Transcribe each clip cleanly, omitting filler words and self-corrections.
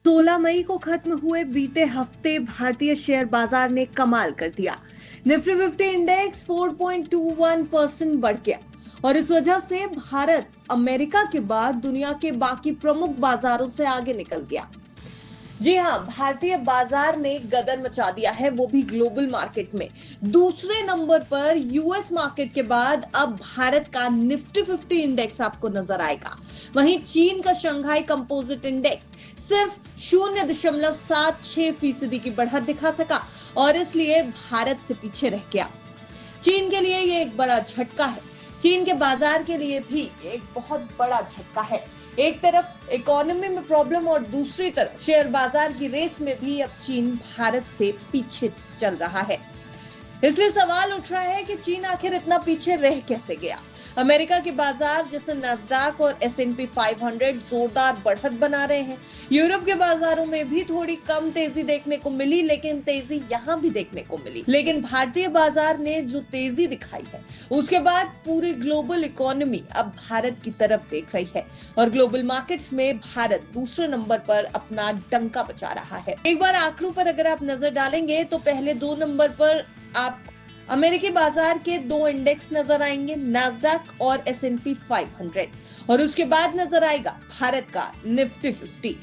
16 मई को खत्म हुए बीते हफ्ते भारतीय शेयर बाजार ने कमाल कर दिया। निफ्टी 50 इंडेक्स 4.21% बढ़ गया और इस वजह से भारत अमेरिका के बाद दुनिया के बाकी प्रमुख बाजारों से आगे निकल गया। जी हाँ, भारतीय बाजार ने गदर मचा दिया है, वो भी ग्लोबल मार्केट में। दूसरे नंबर पर यूएस मार्केट के बाद अब भारत का निफ्टी 50 इंडेक्स आपको नजर आएगा। वहीं चीन का शंघाई कंपोजिट इंडेक्स सिर्फ 0.76% की बढ़त दिखा सका और इसलिए भारत से पीछे रह गया। चीन के लिए ये एक बड़ा झटका है। चीन के बाजार के लिए भी एक बहुत बड़ा झटका है। एक तरफ इकोनॉमी में प्रॉब्लम और दूसरी तरफ शेयर बाजार की रेस में भी अब चीन भारत से पीछे चल रहा है। इसलिए सवाल उठ रहा है कि चीन आखिर इतना पीछे रह कैसे गया। अमेरिका के बाजार जैसे नास्डैक और S&P 500 जोरदार बढ़त बना रहे हैं। यूरोप के बाजारों में भी थोड़ी कम तेजी देखने को मिली, लेकिन तेजी यहां भी देखने को मिली। लेकिन भारतीय बाजार ने जो तेजी दिखाई है उसके बाद पूरी ग्लोबल इकोनॉमी अब भारत की तरफ देख रही है और ग्लोबल मार्केट्स में भारत दूसरे नंबर पर अपना डंका बजा रहा है। एक बार आंकड़ों पर अगर आप नजर डालेंगे तो पहले 2 नंबर पर आप अमेरिकी बाजार के 2 इंडेक्स नजर आएंगे, नास्डैक और S&P 500, और उसके बाद नजर आएगा भारत का निफ्टी 50।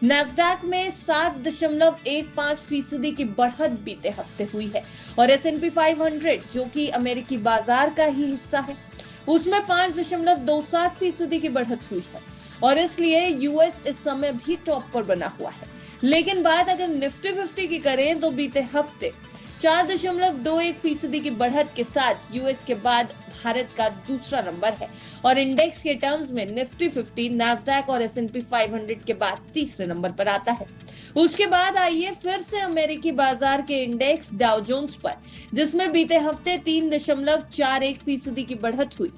नास्डैक में 7.15% की बढ़त बीते हफ्ते हुई है और S&P 500 जो कि अमेरिकी बाजार का ही हिस्सा है उसमें 5.27% की बढ़त हुई है और इसलिए यूएस इस समय भी टॉप पर बना हुआ है। लेकिन बात अगर निफ्टी 50 की करें तो बीते हफ्ते 4.21% की बढ़त के साथ यूएस के बाद भारत का दूसरा नंबर है और इंडेक्स के टर्म्स में निफ्टी 50, नास्डैक और S&P 500 के बाद तीसरे नंबर पर आता है। उसके बाद आइए फिर से अमेरिकी बाजार के इंडेक्स डाउ जोन्स पर, जिसमें बीते हफ्ते 3.41% की बढ़त हुई।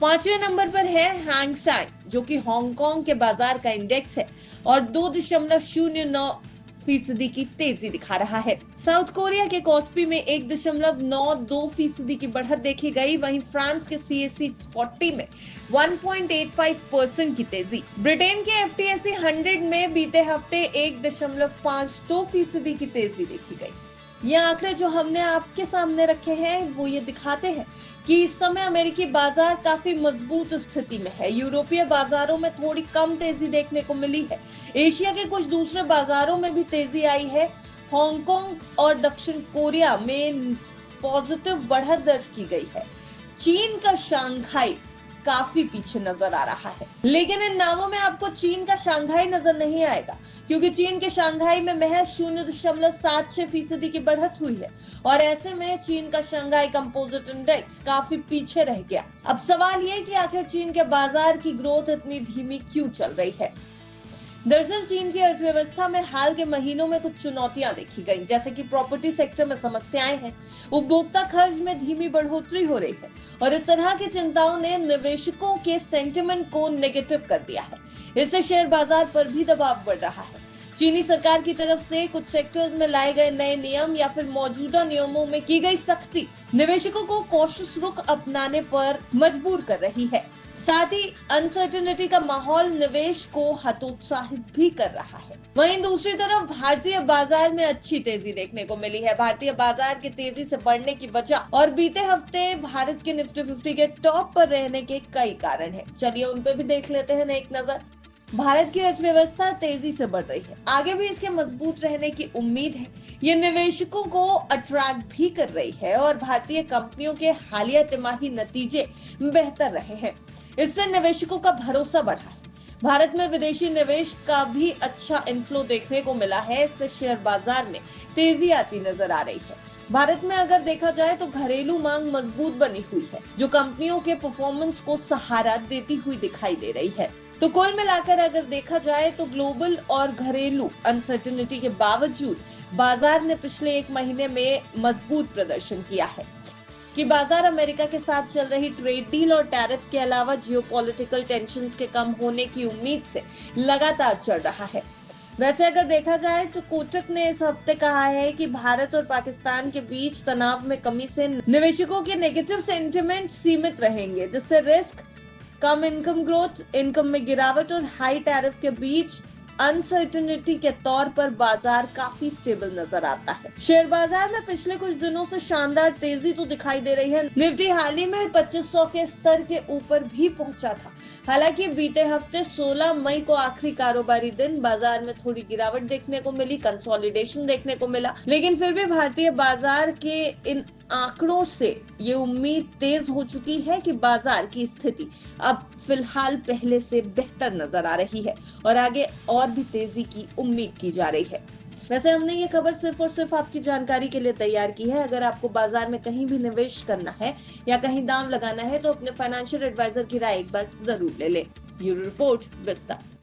5वें नंबर पर है हैंग सेंग जो कि हांगकांग के बाजार का इंडेक्स है और 2.09% की तेजी दिखा रहा है। साउथ कोरिया के कॉस्पी में 1.92% की बढ़त देखी गई। वहीं फ्रांस के CAC 40 में 1.85% की तेजी। ब्रिटेन के FTSE 100 में बीते हफ्ते 1.52% की तेजी देखी गई। ये आंकड़े जो हमने आपके सामने रखे हैं वो ये दिखाते हैं कि इस समय अमेरिकी बाजार काफी मजबूत स्थिति में है। यूरोपीय बाजारों में थोड़ी कम तेजी देखने को मिली है। एशिया के कुछ दूसरे बाजारों में भी तेजी आई है। हांगकांग और दक्षिण कोरिया में पॉजिटिव बढ़त दर्ज की गई है। चीन का शंघाई काफी पीछे नजर आ रहा है, लेकिन इन नामों में आपको चीन का शंघाई नजर नहीं आएगा क्योंकि चीन के शंघाई में महज 0.76% की बढ़त हुई है और ऐसे में चीन का शंघाई कंपोजिट इंडेक्स काफी पीछे रह गया। अब सवाल ये कि आखिर चीन के बाजार की ग्रोथ इतनी धीमी क्यों चल रही है। दरअसल चीन की अर्थव्यवस्था में हाल के महीनों में कुछ चुनौतियां देखी गई, जैसे कि प्रॉपर्टी सेक्टर में समस्याएं हैं, उपभोक्ता खर्च में धीमी बढ़ोतरी हो रही है और इस तरह की चिंताओं ने निवेशकों के सेंटिमेंट को नेगेटिव कर दिया है। इससे शेयर बाजार पर भी दबाव बढ़ रहा है। चीनी सरकार की तरफ से कुछ सेक्टर्स में लाए गए नए नियम या फिर मौजूदा नियमों में की गई सख्ती निवेशकों को कॉशियस रुख अपनाने पर मजबूर कर रही है। साथ ही अनसर्टेनिटी का माहौल निवेश को हतोत्साहित भी कर रहा है। वहीं दूसरी तरफ भारतीय बाजार में अच्छी तेजी देखने को मिली है। भारतीय बाजार की तेजी से बढ़ने की वजह और बीते हफ्ते भारत के निफ्टी 50 के टॉप पर रहने के कई कारण हैं। चलिए उन पे भी देख लेते हैं एक नजर। भारत की अर्थव्यवस्था तेजी से बढ़ रही है, आगे भी इसके मजबूत रहने की उम्मीद है। ये निवेशकों को अट्रैक्ट भी कर रही है और भारतीय कंपनियों के हालिया तिमाही नतीजे बेहतर रहे हैं। इससे निवेशकों का भरोसा बढ़ा है। भारत में विदेशी निवेश का भी अच्छा इनफ्लो देखने को मिला है। इससे शेयर बाजार में तेजी आती नजर आ रही है। भारत में अगर देखा जाए तो घरेलू मांग मजबूत बनी हुई है जो कंपनियों के परफॉर्मेंस को सहारा देती हुई दिखाई दे रही है। तो कुल मिलाकर अगर देखा जाए तो ग्लोबल और घरेलू अनसर्टेनिटी के बावजूद बाजार ने पिछले 1 महीने में मजबूत प्रदर्शन किया है कि बाजार अमेरिका के साथ चल रही ट्रेड डील और टैरिफ के अलावा जियोपॉलिटिकल टेंशन्स के कम होने की उम्मीद से लगातार चल रहा है। वैसे अगर देखा जाए तो कोटक ने इस हफ्ते कहा है कि भारत और पाकिस्तान के बीच तनाव में कमी से निवेशकों के नेगेटिव सेंटिमेंट सीमित रहेंगे, जिससे रिस्क, कम इनकम ग्रोथ, इनकम में गिरावट और हाई टैरिफ के बीच अनसर्टेनिटी के तौर पर बाजार काफी स्टेबल नजर आता है। शेयर बाजार में पिछले कुछ दिनों से शानदार तेजी तो दिखाई दे रही है। निफ्टी हाल ही में 2500 के स्तर के ऊपर भी पहुंचा था। हालांकि बीते हफ्ते 16 मई को आखिरी कारोबारी दिन बाजार में थोड़ी गिरावट देखने को मिली, कंसोलिडेशन देखने को मिला, लेकिन फिर भी भारतीय बाजार के इन आंकड़ों से ये उम्मीद तेज हो चुकी है कि बाजार की स्थिति अब फिलहाल पहले से बेहतर नजर आ रही है और आगे और भी तेजी की उम्मीद की जा रही है। वैसे हमने ये खबर सिर्फ और सिर्फ आपकी जानकारी के लिए तैयार की है। अगर आपको बाजार में कहीं भी निवेश करना है या कहीं दांव लगाना है तो अपने फाइनेंशियल एडवाइजर की राय एक बार जरूर ले लें। ब्यूरो रिपोर्ट, विस्तार।